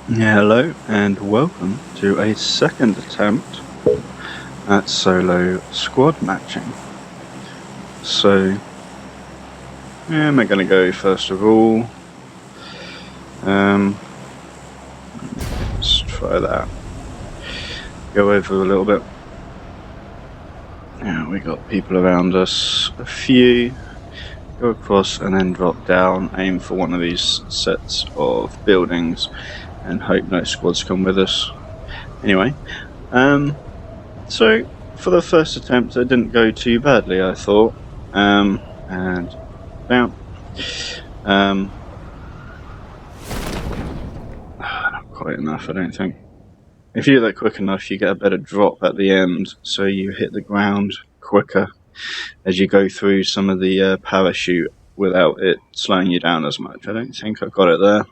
Yeah, hello and welcome to a second attempt at solo squad matching. So, yeah, we're going to go first of all. Let's try that. Go over a little bit. Yeah, we got people around us. A few. Go across and then drop down. Aim for one of these sets of buildings and hope no squads come with us. Anyway, so for the first attempt, it didn't go too badly, I thought. And down. Not quite enough, I don't think. If you do that quick enough, you get a better drop at the end, so you hit the ground quicker as you go through some of the parachute without it slowing you down as much. I don't think I got it there,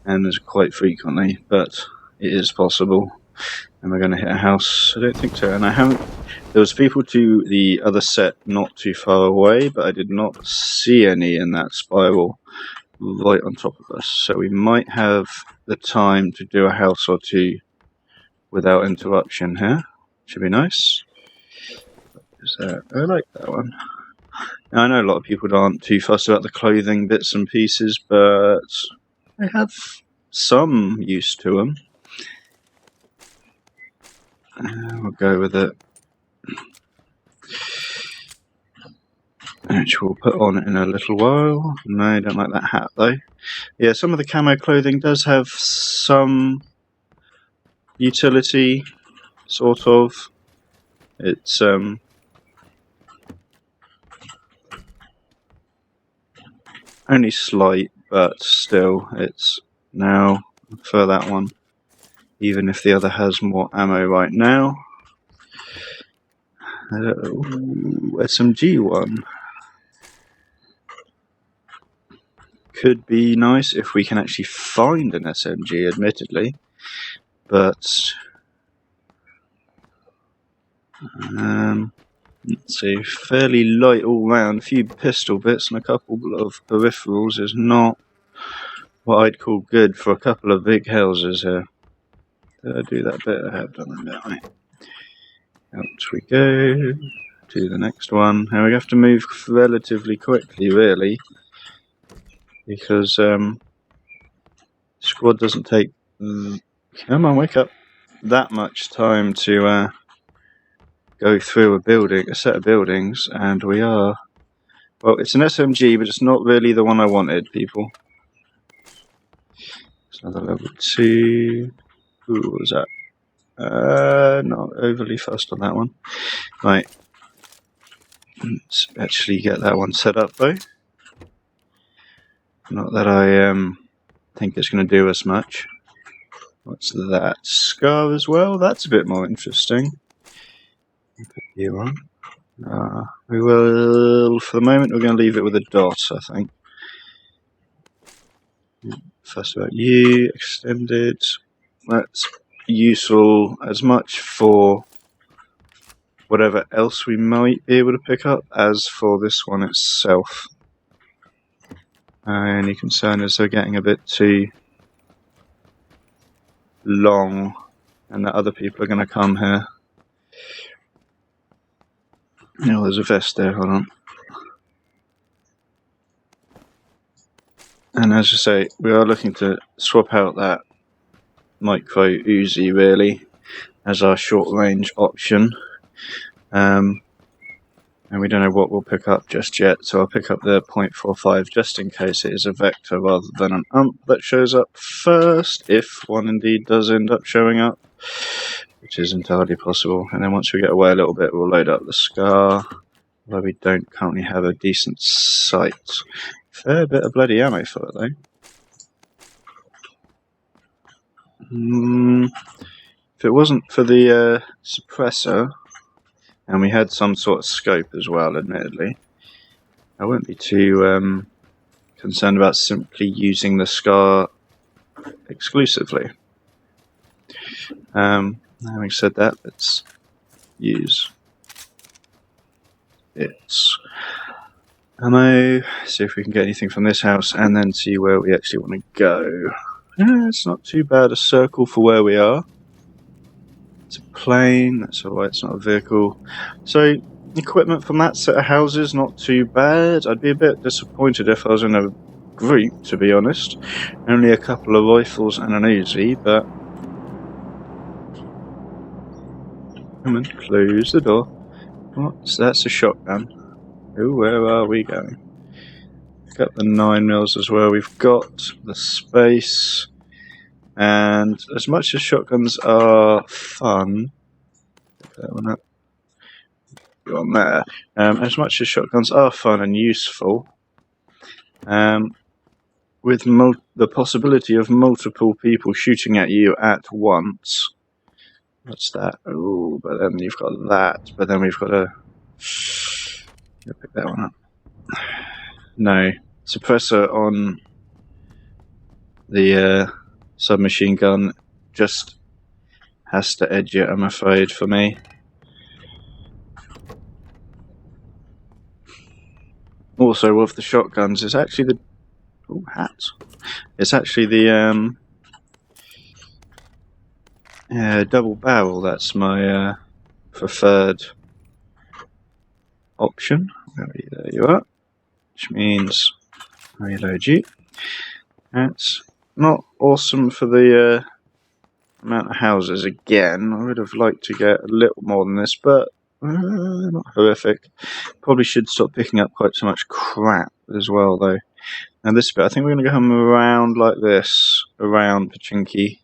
and there's quite frequently, but it is possible. Am I going to hit a house? I don't think so, and I haven't. There was people to the other set not too far away, but I did not see any in that spiral right on top of us, so we might have the time to do a house or two without interruption here. Should be nice. I like that one. Now, I know a lot of people aren't too fussed about the clothing bits and pieces, but I have some use to them. We'll go with it. Which we'll put on in a little while. No, I don't like that hat though. Yeah, some of the camo clothing does have some utility, sort of. It's only slight, but still, it's now for that one. Even if the other has more ammo right now. SMG one. Could be nice if we can actually find an SMG, admittedly. But let's see, fairly light all round. A few pistol bits and a couple of peripherals is not what I'd call good for a couple of big houses here. Did I do that bit? I have done that bit, right? Out we go to the next one. Now we have to move relatively quickly, really, because squad doesn't take, come on, wake up, that much time to go through a set of buildings, and we are, well, it's an SMG, but it's not really the one I wanted, people. It's another level 2. Ooh, what was that? Not overly fussed on that one. Right. Let's actually get that one set up, though. Not that I think it's going to do us much. What's that? Scar as well? That's a bit more interesting. Put you on. We will, for the moment, we're going to leave it with a dot, I think. First about you, extended. That's useful as much for whatever else we might be able to pick up as for this one itself. Only concern is they're getting a bit too long and that other people are going to come here. Oh, there's a vest there, hold on. And as I say, we are looking to swap out that micro Uzi really as our short range option. And we don't know what we'll pick up just yet, so I'll pick up the .45 just in case it is a vector rather than an ump that shows up first, if one indeed does end up showing up, which is entirely possible. And then once we get away a little bit, we'll load up the Scar, where we don't currently have a decent sight. Fair bit of bloody ammo for it though. If it wasn't for the suppressor, and we had some sort of scope as well, admittedly, I wouldn't be too concerned about simply using the Scar exclusively. Having said that, let's use its ammo, see if we can get anything from this house, and then see where we actually want to go. Yeah, it's not too bad. A circle for where we are. It's a plane. That's alright. It's not a vehicle. So equipment from that set of houses, not too bad. I'd be a bit disappointed if I was in a group, to be honest. Only a couple of rifles and an Uzi, but come on, close the door. What's that's a shotgun. Oh, where are we going? Got the 9mm as well. We've got the space, and as much as shotguns are fun, pick that one up. Go on there. As much as shotguns are fun and useful, with the possibility of multiple people shooting at you at once. What's that? Oh, but then you've got that. But then we've got to pick that one up. No. Suppressor on the submachine gun just has to edge it, I'm afraid, for me. Also, with the shotguns, it's actually the... Oh, hats. It's actually the double barrel that's my preferred option. There you are. Which means reload you. That's not awesome for the amount of houses again. I would have liked to get a little more than this, but not horrific. Probably should stop picking up quite so much crap as well, though. Now this bit, I think we're going to come around like this, around Pachinki,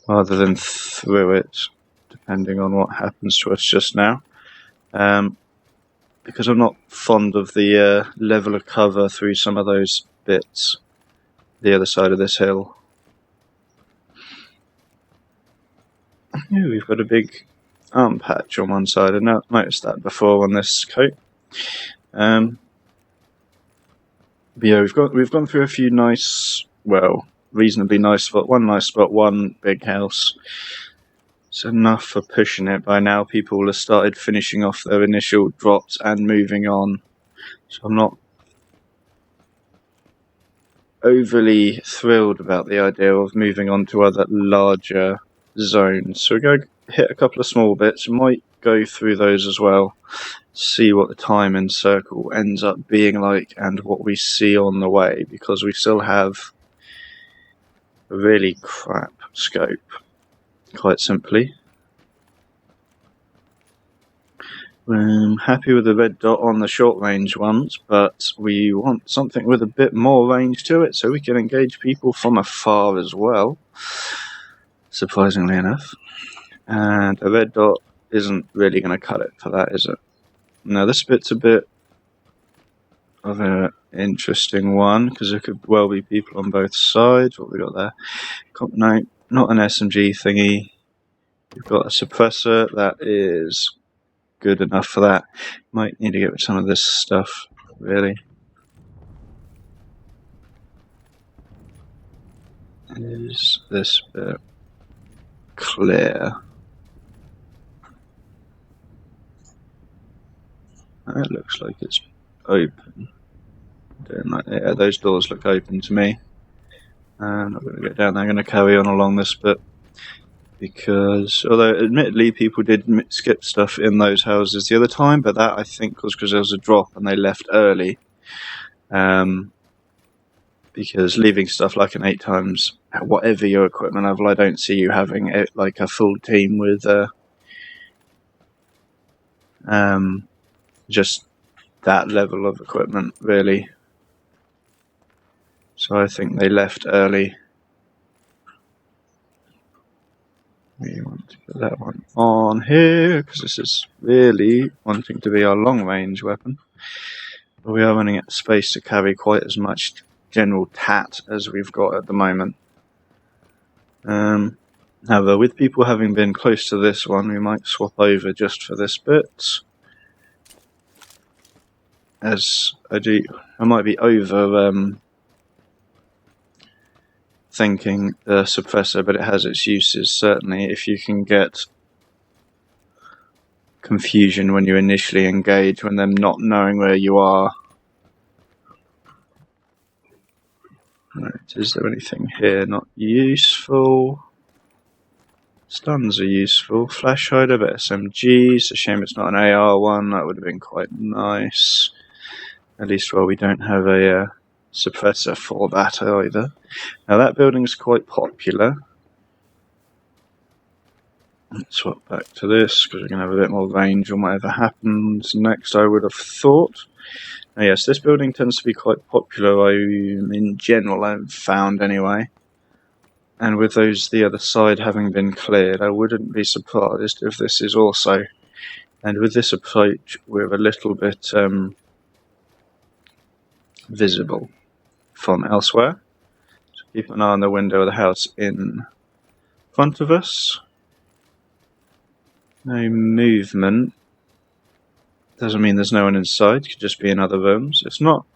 rather than through it, depending on what happens to us just now. Because I'm not fond of the level of cover through some of those bits, the other side of this hill. Yeah, we've got a big arm patch on one side. I've noticed that before on this coat. But yeah, we've gone through a few nice, well, reasonably nice spot. One nice spot, one big house. It's enough for pushing it. By now, people will have started finishing off their initial drops and moving on. So I'm not overly thrilled about the idea of moving on to other larger zones. So we're going to hit a couple of small bits. Might go through those as well. See what the time in circle ends up being like and what we see on the way, because we still have a really crap scope, quite simply. I'm happy with the red dot on the short range ones, but we want something with a bit more range to it so we can engage people from afar as well, surprisingly enough. And a red dot isn't really going to cut it for that, is it? Now this bit's a bit of an interesting one, because there could well be people on both sides. What we got there? No, not an SMG thingy. We've got a suppressor that is good enough for that. Might need to get rid of some of this stuff, really. Is this bit clear? It looks like it's open. Yeah, those doors look open to me. I'm not going to get down there. I'm going to carry on along this bit, because although admittedly people did skip stuff in those houses the other time, but that I think was because there was a drop and they left early. Because leaving stuff like an 8x, whatever your equipment level, I don't see you having it like a full team with just that level of equipment, really. So I think they left early. We want to put that one on here, because this is really wanting to be our long-range weapon. But we are running out of space to carry quite as much general tat as we've got at the moment. However, with people having been close to this one, we might swap over just for this bit. As I might be over thinking the suppressor, but it has its uses. Certainly, if you can get confusion when you initially engage, when them not knowing where you are. Right, is there anything here not useful? Stuns are useful. Flash hider, but SMGs. A shame it's not an AR one. That would have been quite nice. At least, well, we don't have a suppressor for that either. Now that building's quite popular. Let's swap back to this because we're going to have a bit more range on whatever happens next, I would have thought. Now, yes, this building tends to be quite popular in general, I've found anyway. And with the other side having been cleared, I wouldn't be surprised if this is also. And with this approach, we're a little bit visible from elsewhere. So keep an eye on the window of the house in front of us. No movement. Doesn't mean there's no one inside, could just be in other rooms. It's not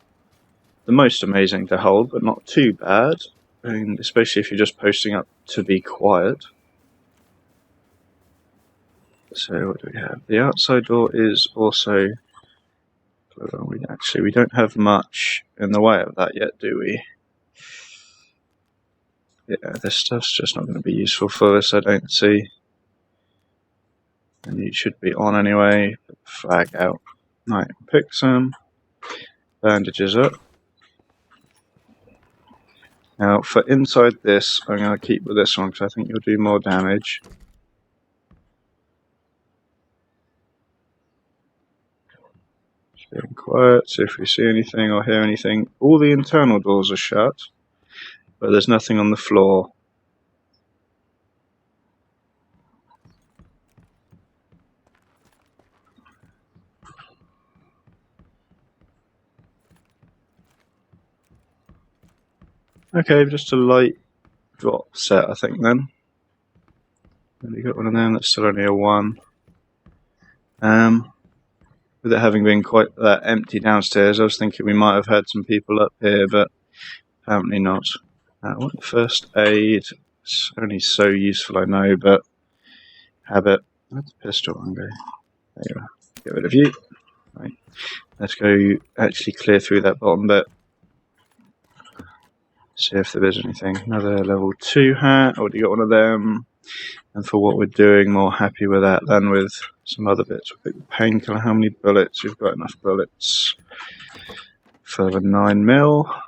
the most amazing to hold, but not too bad. And especially if you're just posting up to be quiet. So what do we have? The outside door is also... we don't have much in the way of that yet, do we? Yeah, this stuff's just not going to be useful for us, I don't see. And you should be on anyway. Put the flag out. Right, pick some bandages up. Now, for inside this, I'm going to keep with this one because I think you'll do more damage. Just being quiet, see if we see anything or hear anything. All the internal doors are shut, but there's nothing on the floor. Okay, just a light drop set, I think, then. Have you got one of them? That's still only a 1. With it having been quite empty downstairs, I was thinking we might have had some people up here, but apparently not. What first aid? It's only so useful, I know, but habit. Where'd the pistol one go? There you are. Get rid of you. Right. Let's go actually clear through that bottom bit. See if there is anything. Another level 2 hat. Already got one of them. And for what we're doing, more happy with that than with some other bits. We'll pick the painkiller. How many bullets? We've got enough bullets. Further 9mm.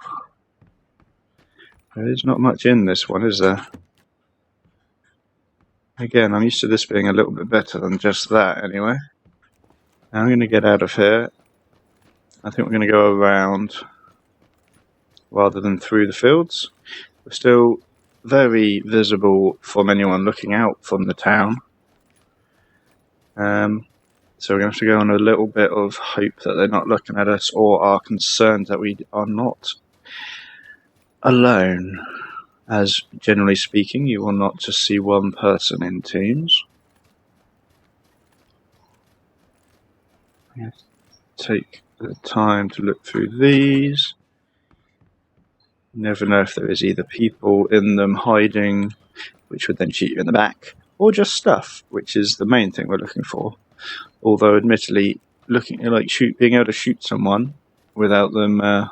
There is not much in this one, is there? Again, I'm used to this being a little bit better than just that, anyway. Now I'm going to get out of here. I think we're going to go around rather than through the fields. We're still very visible from anyone looking out from the town. So we're going to have to go on a little bit of hope that they're not looking at us or are concerned that we are not alone. As generally speaking, you will not just see one person in teams. Take the time to look through these. You never know if there is either people in them hiding, which would then shoot you in the back, or just stuff, which is the main thing we're looking for. Although, admittedly, looking like being able to shoot someone without them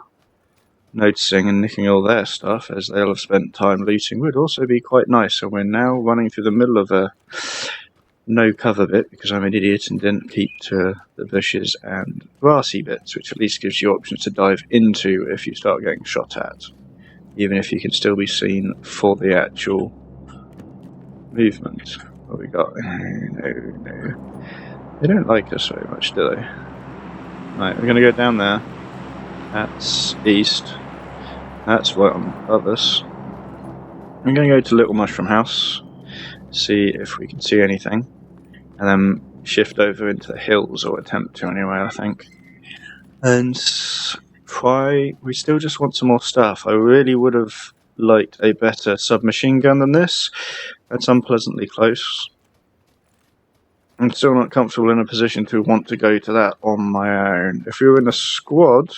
noticing and nicking all their stuff, as they'll have spent time looting, would also be quite nice. So we're now running through the middle of a no cover bit because I'm an idiot and didn't keep to the bushes and grassy bits, which at least gives you options to dive into if you start getting shot at, even if you can still be seen for the actual movement. What we got? No. They don't like us very much, do they? Right, we're going to go down there. That's east. That's right above us. I'm going to go to Little Mushroom House, see if we can see anything, and then shift over into the hills, or attempt to anyway, I think. And we still just want some more stuff. I really would have liked a better submachine gun than this. That's unpleasantly close. I'm still not comfortable in a position to want to go to that on my own. If we were in a squad,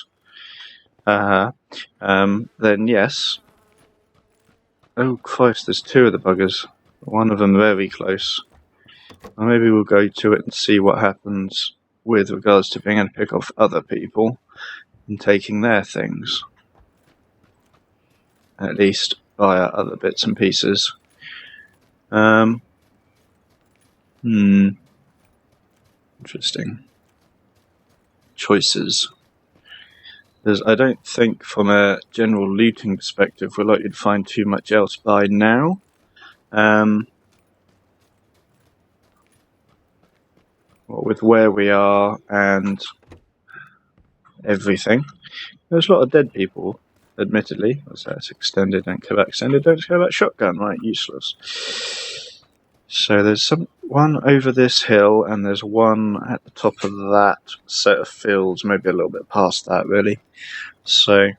then yes. Oh Christ, there's 2 of the buggers. One of them very close. Well, maybe we'll go to it and see what happens with regards to being able to pick off other people and taking their things. at least via other bits and pieces. Interesting. Choices. I don't think from a general looting perspective we're likely to find too much else by now. With where we are and everything. There's a lot of dead people, admittedly. What's that? It's extended, don't care about extended, don't care about shotgun, right, useless. So there's one over this hill, and there's one at the top of that set of fields, maybe a little bit past that, really. So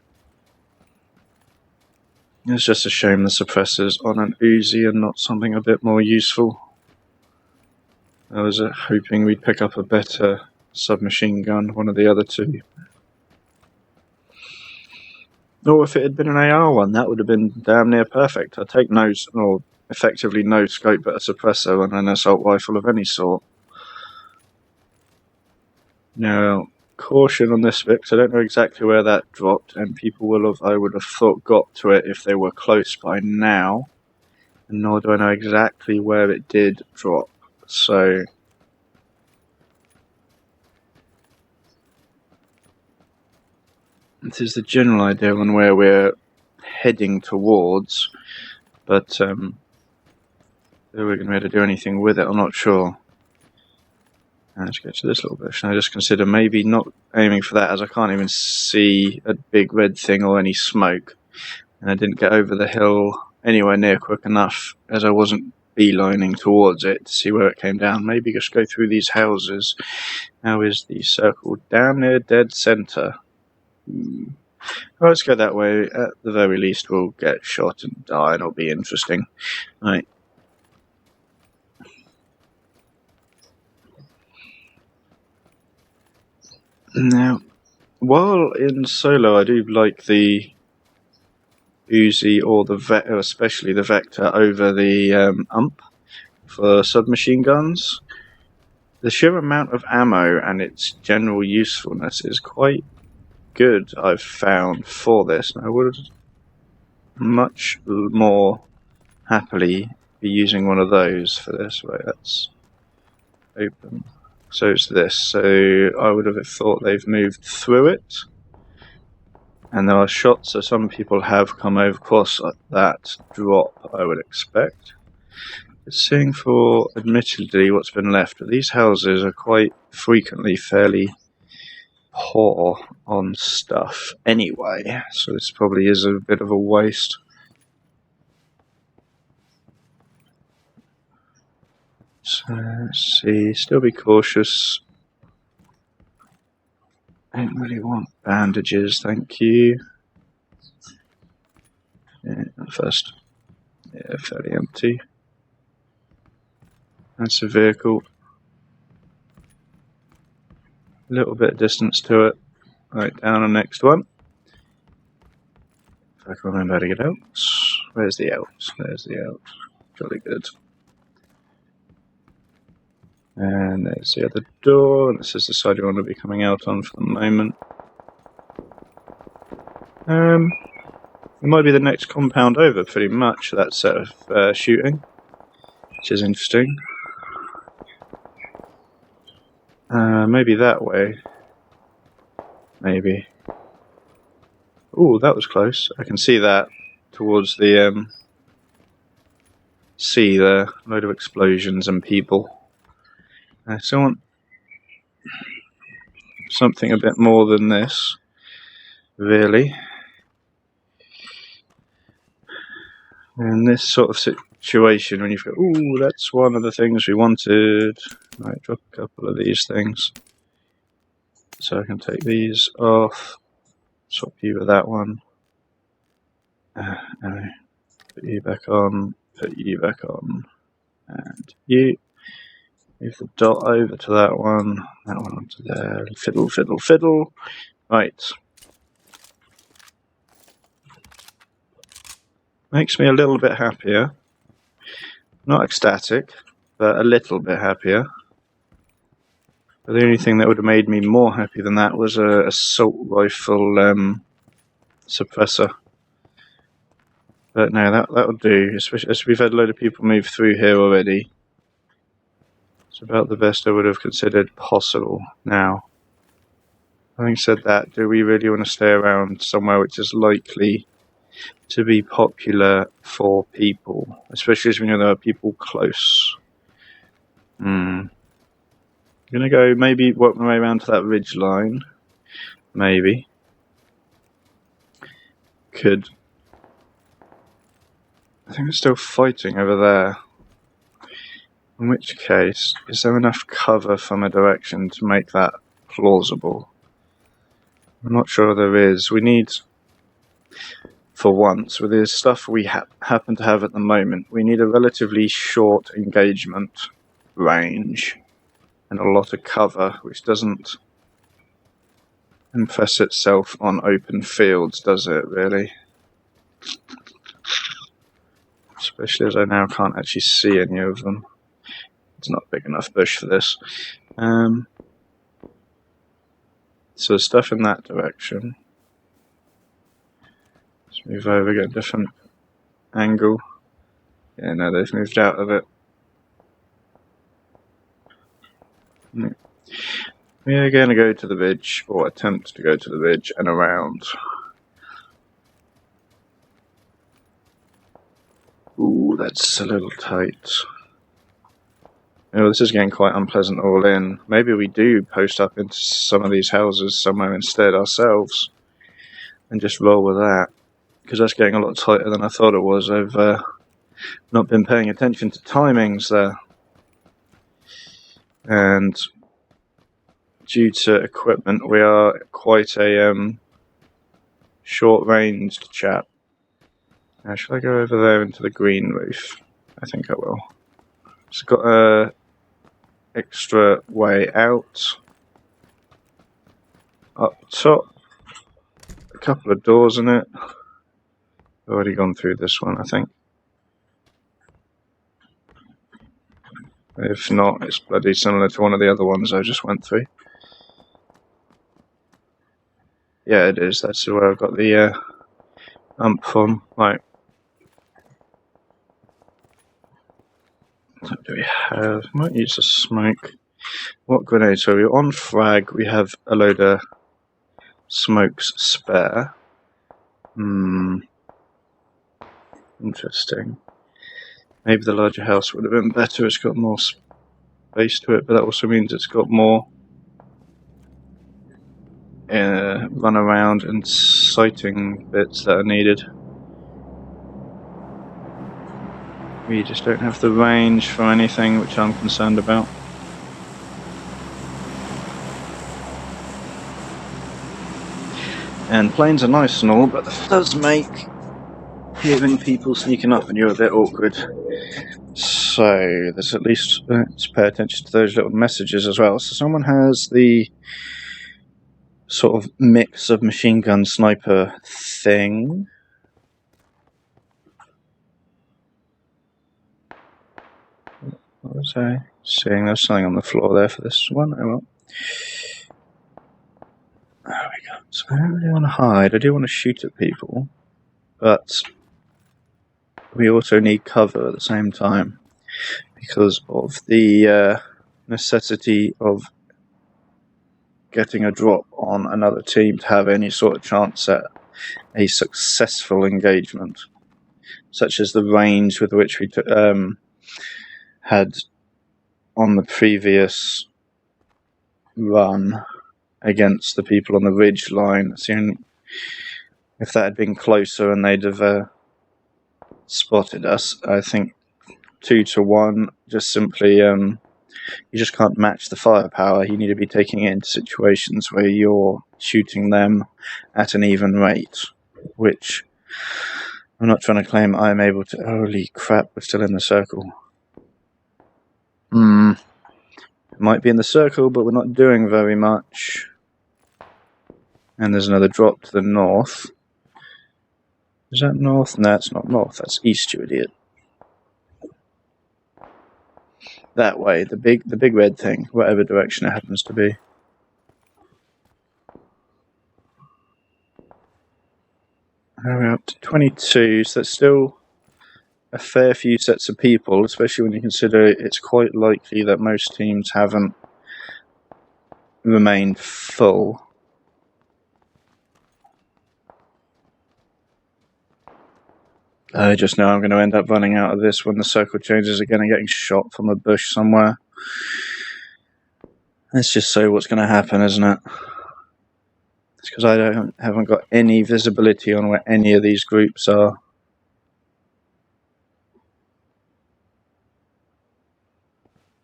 it's just a shame the suppressor's on an Uzi and not something a bit more useful. I was hoping we'd pick up a better submachine gun, one of the other two. Or if it had been an AR one, that would have been damn near perfect. I'd take effectively no scope but a suppressor and an assault rifle of any sort. Now, caution on this bit, because I don't know exactly where that dropped, and people I would have thought, got to it if they were close by now. And nor do I know exactly where it did drop. So this is the general idea on where we're heading towards, but whether we're going to be able to do anything with it, I'm not sure. Let's get to this little bit. Should I just consider maybe not aiming for that, as I can't even see a big red thing or any smoke, and I didn't get over the hill anywhere near quick enough as I wasn't beelining towards it to see where it came down. Maybe just go through these houses. How is the circle? Down near dead center. Well, let's go that way. At the very least, we'll get shot and die, and it'll be interesting. Right. Now, while in solo, I do like the Uzi or especially the Vector over the UMP for submachine guns. The sheer amount of ammo and its general usefulness is quite good, I've found, for this. And I would much more happily be using one of those for this. Right, that's open. So it's this. So I would have thought they've moved through it. And there are shots, so some people have come over across that drop, I would expect. But seeing for, admittedly, what's been left, but these houses are quite frequently fairly poor on stuff anyway, so this probably is a bit of a waste. So let's see, still be cautious. I don't really want bandages, thank you. Yeah, first. Yeah, fairly empty. That's a vehicle. A little bit of distance to it. Right, down the next one. If I can remember how to get out. Where's the out? There's the out. Jolly good. And there's the other door. This is the side you want to be coming out on for the moment. It might be the next compound over, pretty much, that set of shooting, which is interesting. Maybe that way. Maybe. Ooh, that was close. I can see that towards the sea there. A load of explosions and people. So I want something a bit more than this, really. In this sort of situation, when you've got, ooh, that's one of the things we wanted. Right, drop a couple of these things. So I can take these off, swap you with that one. Put you back on, put you back on, and you. Move the dot over to that one onto there. Fiddle, fiddle, fiddle. Right. Makes me a little bit happier. Not ecstatic, but a little bit happier. But the only thing that would have made me more happy than that was a assault rifle suppressor. But no, that'll do, especially as we've had a load of people move through here already. It's about the best I would have considered possible. Now, having said that, do we really want to stay around somewhere which is likely to be popular for people, especially as we know there are people close? I'm gonna go maybe work my way around to that ridge line. Maybe. Could. I think they're still fighting over there. In which case, is there enough cover from a direction to make that plausible? I'm not sure there is. We need, for once, with the stuff we happen to have at the moment, we need a relatively short engagement range and a lot of cover, which doesn't impress itself on open fields, does it, really? Especially as I now can't actually see any of them. It's not a big enough bush for this. So stuff in that direction. Let's move over, get a different angle. Yeah, no, they've moved out of it. We are going to go to the ridge, or attempt to go to the ridge and around. Ooh, that's a little tight. Oh, this is getting quite unpleasant all in. Maybe we do post up into some of these houses somewhere instead ourselves and just roll with that, because that's getting a lot tighter than I thought it was. I've not been paying attention to timings there, and due to equipment we are quite a short-ranged chap. Now, should I go over there into the green roof? I think I will. It's got a extra way out up top, a couple of doors in it. I've already gone through this one, I think. If not, it's bloody similar to one of the other ones I just went through. Yeah, it is. That's where I've got the ump from. Right. What do we have? Might use a smoke. What grenades? So we're on frag. We have a load of smokes spare. Interesting. Maybe the larger house would have been better. It's got more space to it, but that also means it's got more run around and sighting bits that are needed. We just don't have the range for anything, which I'm concerned about. And planes are nice and all, but it does make hearing people sneaking up on you a bit awkward. So there's at least to pay attention to those little messages as well. So someone has the sort of mix of machine gun sniper thing. What was I seeing? There's something on the floor there for this one. Oh well. There we go. So I don't really want to hide. I do want to shoot at people, but we also need cover at the same time because of the necessity of getting a drop on another team to have any sort of chance at a successful engagement, such as the range with which we had on the previous run against the people on the ridge line. If that had been closer and they'd have spotted us, I think 2-1, just simply you just can't match the firepower. You need to be taking it into situations where you're shooting them at an even rate, which I'm not trying to claim I'm able to. Holy crap, we're still in the circle. It might be in the circle, but we're not doing very much. And there's another drop to the north. Is that north? No, it's not north. That's east, you idiot. That way, the big red thing, whatever direction it happens to be. We're up to 22, so that's still a fair few sets of people, especially when you consider it's quite likely that most teams haven't remained full. I just know I'm going to end up running out of this when the circle changes again and getting shot from a bush somewhere. Let's just say what's going to happen, isn't it? It's because I haven't got any visibility on where any of these groups are.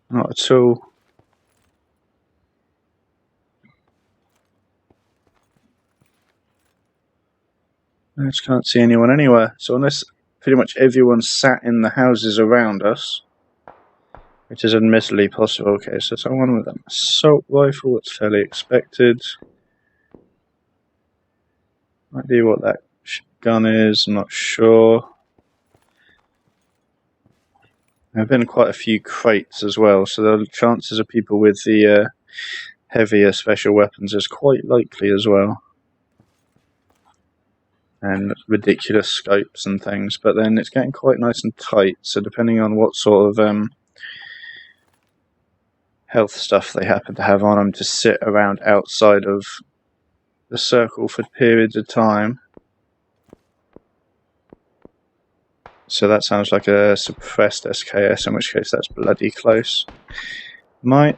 Not at all. I just can't see anyone anywhere. So unless pretty much everyone sat in the houses around us, which is admittedly possible. Okay, so someone with an assault rifle, it's fairly expected. Might be what that gun is, I'm not sure. There have been quite a few crates as well, so the chances of people with the heavier special weapons is quite likely as well. And ridiculous scopes and things, but then it's getting quite nice and tight, so depending on what sort of health stuff they happen to have on them to sit around outside of the circle for periods of time. So that sounds like a suppressed SKS, in which case that's bloody close. Might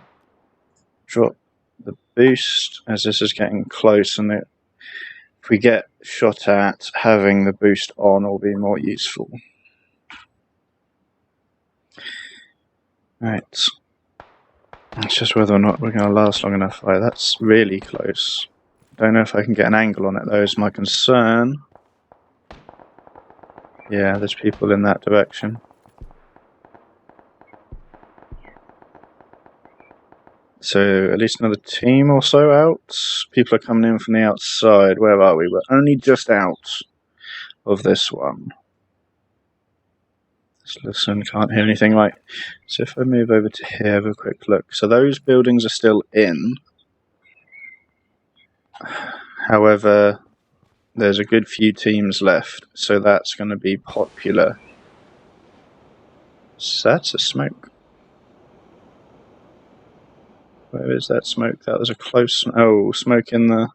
drop the boost as this is getting close, and if we get shot at, having the boost on will be more useful. Right. It's just whether or not we're going to last long enough. Right, that's really close. Don't know if I can get an angle on it though, is my concern. Yeah, there's people in that direction. So at least another team or so out. People are coming in from the outside. Where are we? We're only just out of this one. Let's listen, can't hear anything. Right, so if I move over to here, have a quick look. So those buildings are still in. However, there's a good few teams left, so that's going to be popular. So that's a smoke. Where is that smoke? That was a close... Oh, smoke in the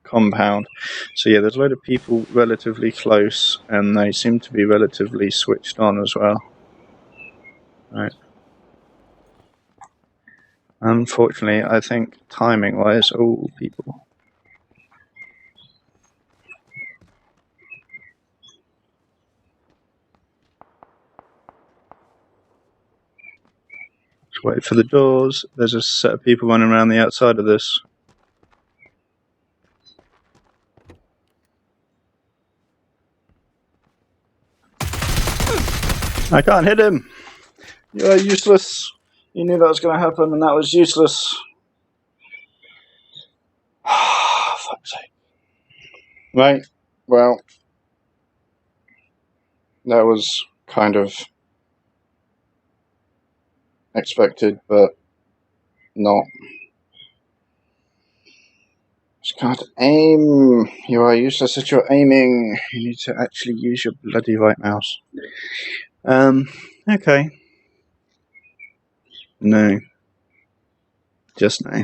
compound. So yeah, there's a load of people relatively close, and they seem to be relatively switched on as well. Right. Unfortunately, I think timing-wise... Oh, people... Wait for the doors. There's a set of people running around the outside of this. I can't hit him! You are useless! You knew that was going to happen and that was useless. Fuck's sake. Right, well, that was kind of expected, but not. Just can't aim. You are useless at your aiming. You need to actually use your bloody right mouse. Okay. No. Just no.